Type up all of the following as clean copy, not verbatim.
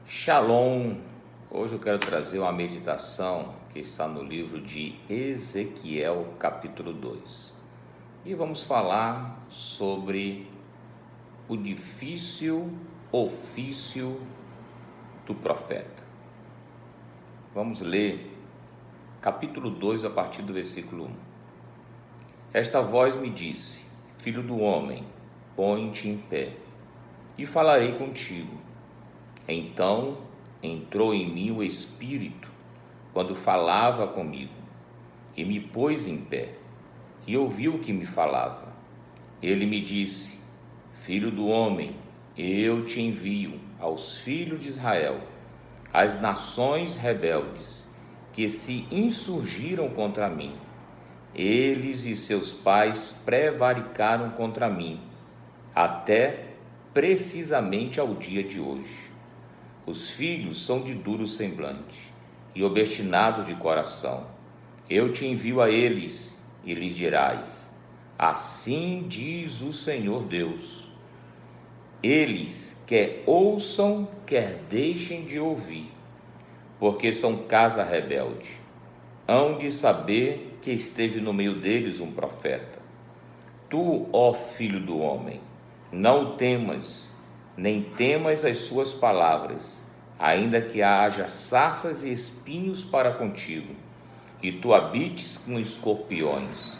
Shalom! Hoje eu quero trazer uma meditação que está no livro de Ezequiel, capítulo 2. E vamos falar sobre o difícil ofício do profeta. Vamos ler capítulo 2 a partir do versículo 1. Esta voz me disse: Filho do homem, põe-te em pé, e falarei contigo. Então entrou em mim o Espírito, quando falava comigo, e me pôs em pé, e ouvi o que me falava. Ele me disse: Filho do homem, eu te envio aos filhos de Israel, às nações rebeldes, que se insurgiram contra mim. Eles e seus pais prevaricaram contra mim, até precisamente ao dia de hoje. Os filhos são de duro semblante e obstinados de coração. Eu te envio a eles e lhes dirás: assim diz o Senhor Deus. Eles quer ouçam, quer deixem de ouvir, porque são casa rebelde. Hão de saber que esteve no meio deles um profeta. Tu, ó filho do homem, não o temas, nem temas as suas palavras, ainda que haja sarças e espinhos para contigo, e tu habites com escorpiões.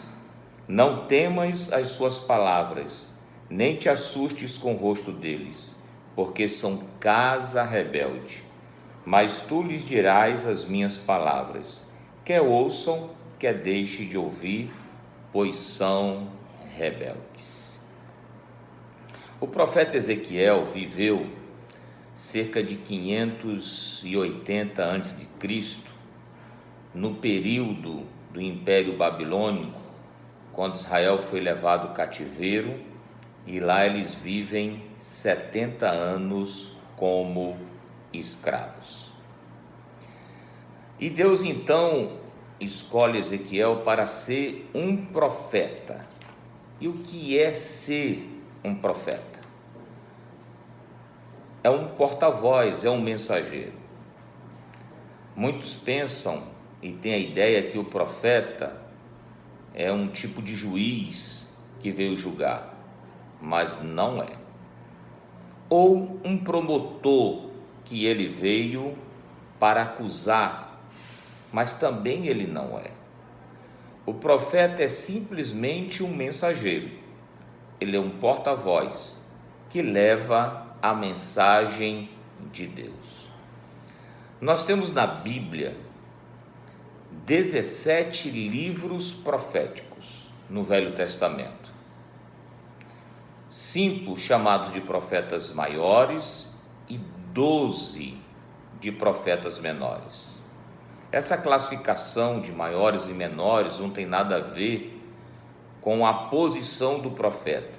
Não temas as suas palavras, nem te assustes com o rosto deles, porque são casa rebelde. Mas tu lhes dirás as minhas palavras, quer ouçam, quer deixem de ouvir, pois são rebeldes. O profeta Ezequiel viveu cerca de 580 a.C., no período do Império Babilônico, quando Israel foi levado cativeiro, e lá eles vivem 70 anos como escravos. E Deus então escolhe Ezequiel para ser um profeta. E o que é ser um profeta? É um porta-voz, é um mensageiro. Muitos pensam e têm a ideia que o profeta é um tipo de juiz que veio julgar, mas não é. Ou um promotor que ele veio para acusar, mas também ele não é. O profeta é simplesmente um mensageiro. Ele é um porta-voz que leva a mensagem de Deus. Nós temos na Bíblia 17 livros proféticos no Velho Testamento. 5 chamados de profetas maiores e 12 de profetas menores. Essa classificação de maiores e menores não tem nada a ver com a posição do profeta,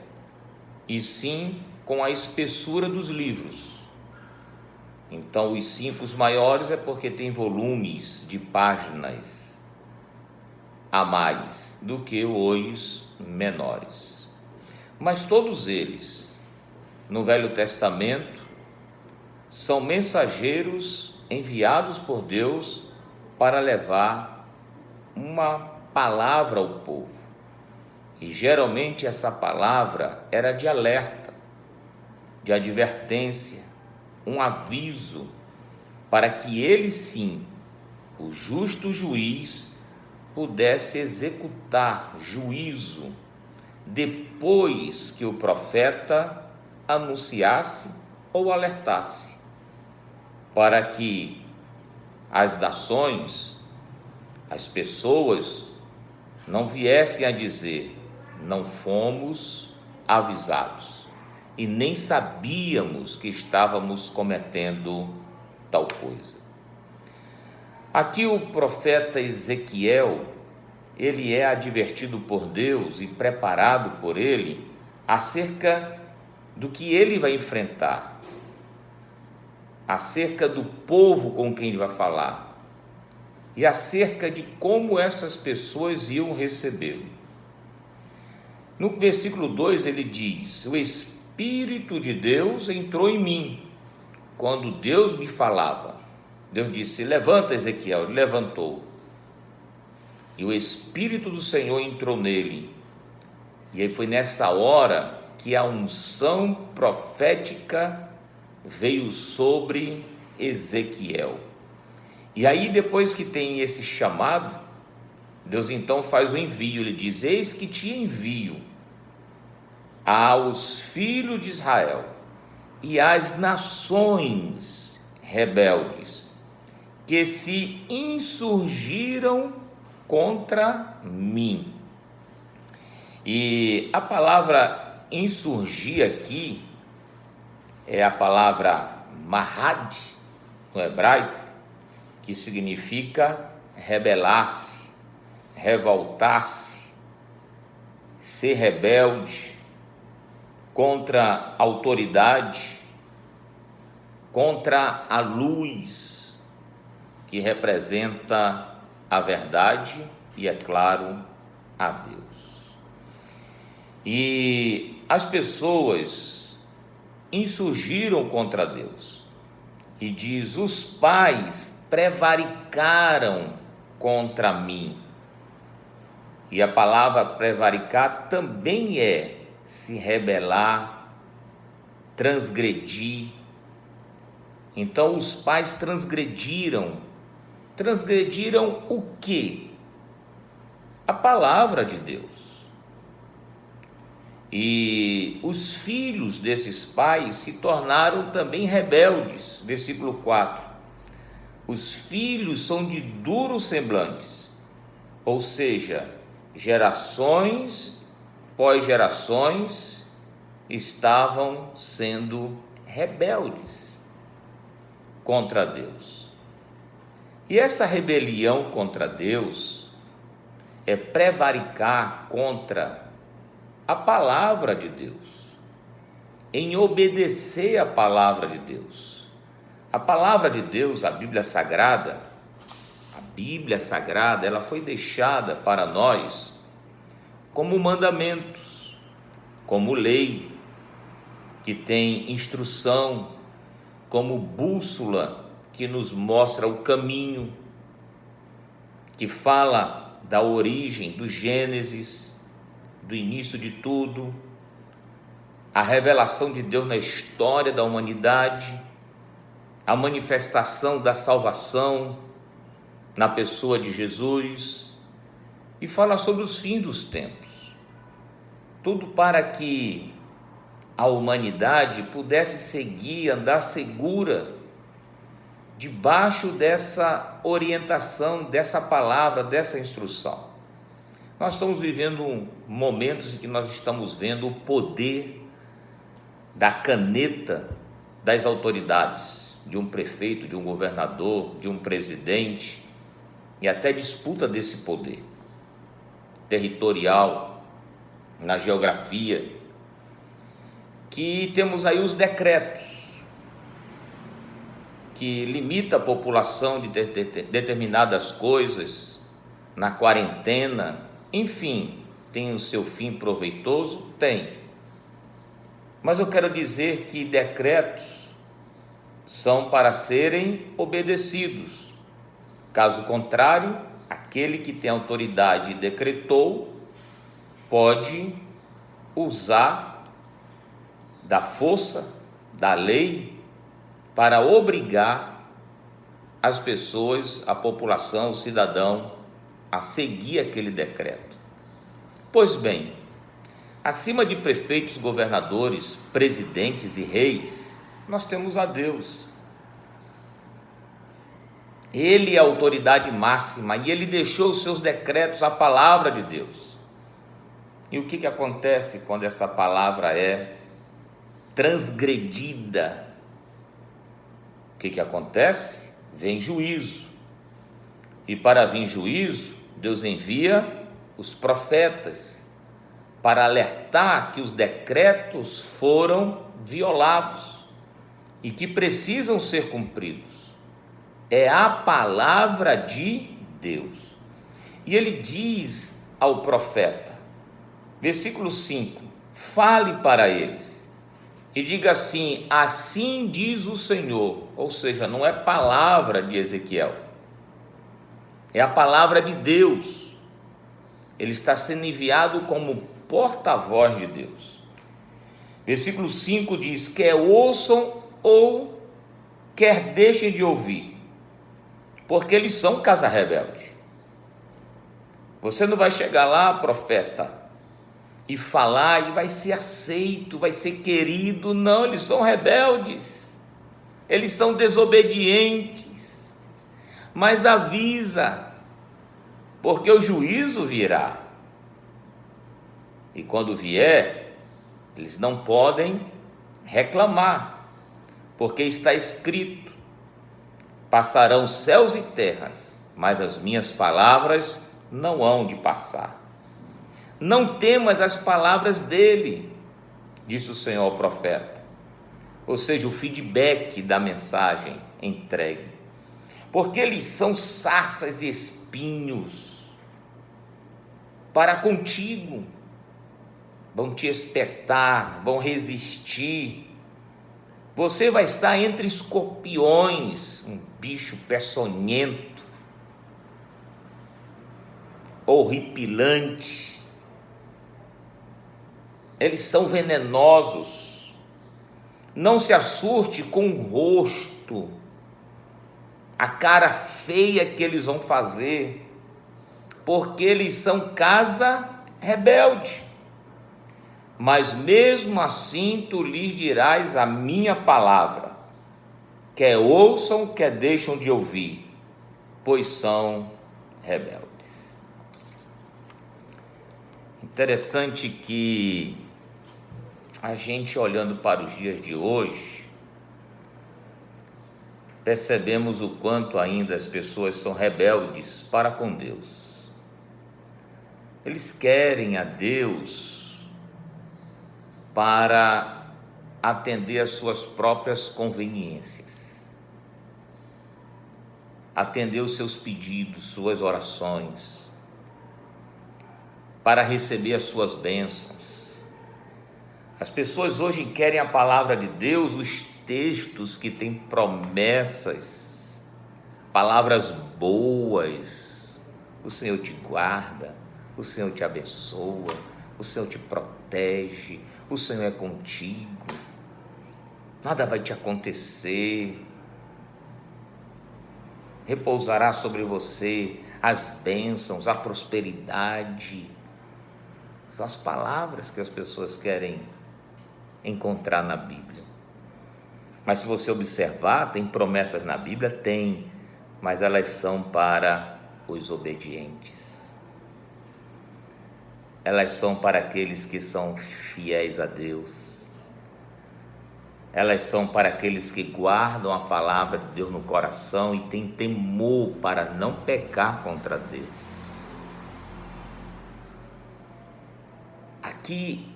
e sim com a espessura dos livros. Então, os 5 maiores é porque tem volumes de páginas a mais do que os menores. Mas todos eles, no Velho Testamento, são mensageiros enviados por Deus para levar uma palavra ao povo. E geralmente essa palavra era de alerta, de advertência, um aviso, para que ele sim, o justo juiz, pudesse executar juízo depois que o profeta anunciasse ou alertasse, para que as nações, as pessoas, não viessem a dizer: não fomos avisados e nem sabíamos que estávamos cometendo tal coisa. Aqui o profeta Ezequiel, ele é advertido por Deus e preparado por ele acerca do que ele vai enfrentar, acerca do povo com quem ele vai falar e acerca de como essas pessoas iam recebê-lo. No versículo 2 ele diz: o Espírito de Deus entrou em mim, quando Deus me falava, Deus disse: levanta, Ezequiel. Ele levantou, e o Espírito do Senhor entrou nele, e aí foi nessa hora que a unção profética veio sobre Ezequiel. E aí, depois que tem esse chamado, Deus então faz o envio. Ele diz: eis que te envio aos filhos de Israel e às nações rebeldes que se insurgiram contra mim. E a palavra insurgir aqui é a palavra mahad no hebraico, que significa rebelar-se, revoltar-se, ser rebelde contra a autoridade, contra a luz que representa a verdade e, é claro, a Deus. E as pessoas insurgiram contra Deus, e diz: os pais prevaricaram contra mim. E a palavra prevaricar também é se rebelar, transgredir. Então os pais transgrediram o quê? A palavra de Deus. E os filhos desses pais se tornaram também rebeldes. Versículo 4: os filhos são de duros semblantes, ou seja, gerações pós gerações estavam sendo rebeldes contra Deus. E essa rebelião contra Deus é prevaricar contra a palavra de Deus, em obedecer a palavra de Deus. A palavra de Deus, a Bíblia Sagrada, ela foi deixada para nós como mandamentos, como lei, que tem instrução, como bússola que nos mostra o caminho, que fala da origem, do Gênesis, do início de tudo, a revelação de Deus na história da humanidade, a manifestação da salvação na pessoa de Jesus, e fala sobre os fins dos tempos. Tudo para que a humanidade pudesse seguir, andar segura, debaixo dessa orientação, dessa palavra, dessa instrução. Nós estamos vivendo momentos em que nós estamos vendo o poder da caneta das autoridades, de um prefeito, de um governador, de um presidente, e até disputa desse poder territorial, na geografia, que temos aí os decretos que limita a população de determinadas coisas, na quarentena. Enfim, tem o seu fim proveitoso? Tem. Mas eu quero dizer que decretos são para serem obedecidos. Caso contrário, aquele que tem autoridade e decretou pode usar da força, da lei, para obrigar as pessoas, a população, o cidadão, a seguir aquele decreto. Pois bem, acima de prefeitos, governadores, presidentes e reis, nós temos a Deus. Ele é a autoridade máxima e ele deixou os seus decretos, a palavra de Deus. E o que acontece quando essa palavra é transgredida? O que acontece? Vem juízo. E para vir juízo, Deus envia os profetas para alertar que os decretos foram violados e que precisam ser cumpridos. É a palavra de Deus. E ele diz ao profeta, versículo 5: fale para eles e diga assim: assim diz o Senhor. Ou seja, não é palavra de Ezequiel, é a palavra de Deus. Ele está sendo enviado como porta-voz de Deus. Versículo 5 diz: quer ouçam ou quer deixem de ouvir, porque eles são casa rebelde. Você não vai chegar lá, profeta, e falar e vai ser aceito, vai ser querido. Não, eles são rebeldes, eles são desobedientes. Mas avisa, porque o juízo virá. E quando vier, eles não podem reclamar, porque está escrito: passarão céus e terras, mas as minhas palavras não hão de passar. Não temas as palavras dele, disse o Senhor ao profeta. Ou seja, o feedback da mensagem entregue. Porque eles são sarças e espinhos para contigo. Vão te espetar, vão resistir. Você vai estar entre escorpiões, um bicho peçonhento, horripilante. Eles são venenosos. Não se assuste com o rosto, a cara feia que eles vão fazer, porque eles são casa rebelde. Mas mesmo assim tu lhes dirás a minha palavra, quer ouçam, quer deixam de ouvir, pois são rebeldes. Interessante que a gente, olhando para os dias de hoje, percebemos o quanto ainda as pessoas são rebeldes para com Deus. Eles querem a Deus para atender às suas próprias conveniências, atender os seus pedidos, suas orações, para receber as suas bênçãos. As pessoas hoje querem a palavra de Deus, os textos que têm promessas, palavras boas. O Senhor te guarda, o Senhor te abençoa, o Senhor te protege, o Senhor é contigo, nada vai te acontecer, repousará sobre você as bênçãos, a prosperidade. São as palavras que as pessoas querem encontrar na Bíblia. Mas se você observar, tem promessas na Bíblia? Tem, mas elas são para os obedientes. Elas são para aqueles que são fiéis a Deus. Elas são para aqueles que guardam a palavra de Deus no coração e têm temor para não pecar contra Deus. Aqui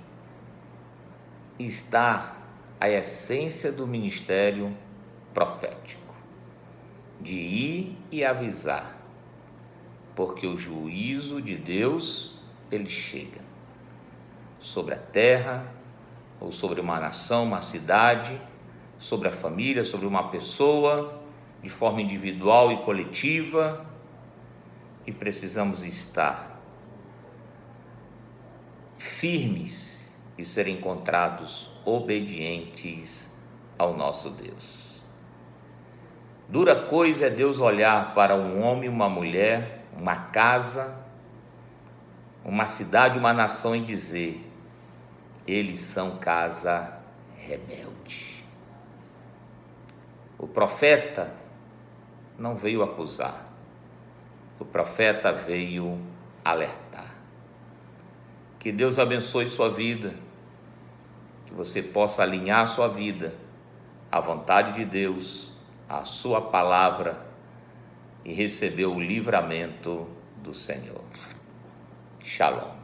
está a essência do ministério profético, de ir e avisar, porque o juízo de Deus, ele chega sobre a terra, ou sobre uma nação, uma cidade, sobre a família, sobre uma pessoa, de forma individual e coletiva, e precisamos estar firmes e ser encontrados obedientes ao nosso Deus. Dura coisa é Deus olhar para um homem, uma mulher, uma casa, uma cidade, uma nação e dizer: eles são casa rebelde. O profeta não veio acusar, o profeta veio alertar. Que Deus abençoe sua vida, que você possa alinhar sua vida à vontade de Deus, à sua palavra, e receber o livramento do Senhor. Shalom.